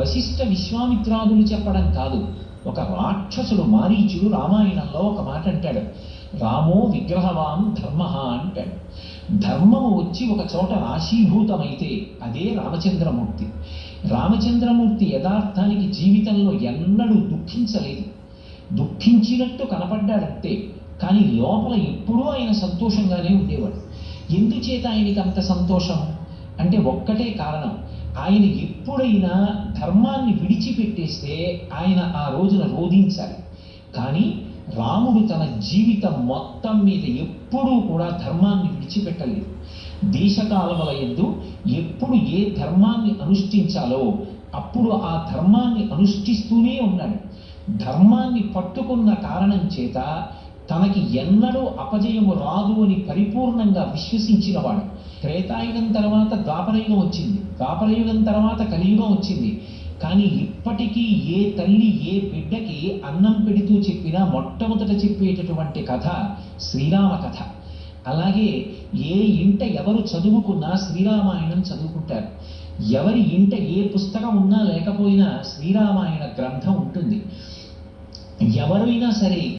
వశిష్ఠ విశ్వామిత్రాదులు చెప్పడం కాదు. ఒక రాక్షసుడు మారీచుడు రామాయణంలో ఒక మాట అంటాడు, రామో విగ్రహవాన్ ధర్మ అంటాడు. ధర్మము వచ్చి ఒక చోట రాశీభూతమైతే అదే రామచంద్రమూర్తి. రామచంద్రమూర్తి యథార్థానికి జీవితంలో ఎన్నడూ దుఃఖించలేదు. దుఃఖించినట్టు కనపడ్డాడంతే, కానీ లోపల ఎప్పుడూ ఆయన సంతోషంగానే ఉండేవాడు. ఎందుచేత ఆయనకి అంత సంతోషం అంటే ఒక్కటే కారణం, ఆయన ఎప్పుడైనా ధర్మాన్ని విడిచిపెట్టేస్తే ఆయన ఆ రోజున రోధించాలి. కానీ రాముడు తన జీవితం మొత్తం మీద ఎప్పుడూ కూడా ధర్మాన్ని విడిచిపెట్టలేదు. దేశకాలముల యందు ఎప్పుడు ఏ ధర్మాన్ని అనుష్ఠించాలో అప్పుడు ఆ ధర్మాన్ని అనుష్ఠిస్తూనే ఉన్నాడు. ధర్మాన్ని పట్టుకున్న కారణం చేత తనకి ఎన్నడూ అపజయము రాదు అని పరిపూర్ణంగా విశ్వసించినవాడు. త్రేతాయుగం తర్వాత ద్వాపరయుగం వచ్చింది, ద్వాపరయుగం తర్వాత కలియుగం వచ్చింది. కానీ ఇప్పటికీ ఏ తల్లి ఏ బిడ్డకి అన్నం పెడుతూ చెప్పినా మొట్టమొదట చెప్పేటటువంటి కథ శ్రీరామ కథ. అలాగే ఏ ఇంట ఎవరు చదువుకున్నా శ్రీరామాయణం చదువుకుంటారు. ఎవరి ఇంట ఏ పుస్తకం ఉన్నా లేకపోయినా శ్రీరామాయణ గ్రంథం ఉంటుంది. ఎవరైనా సరే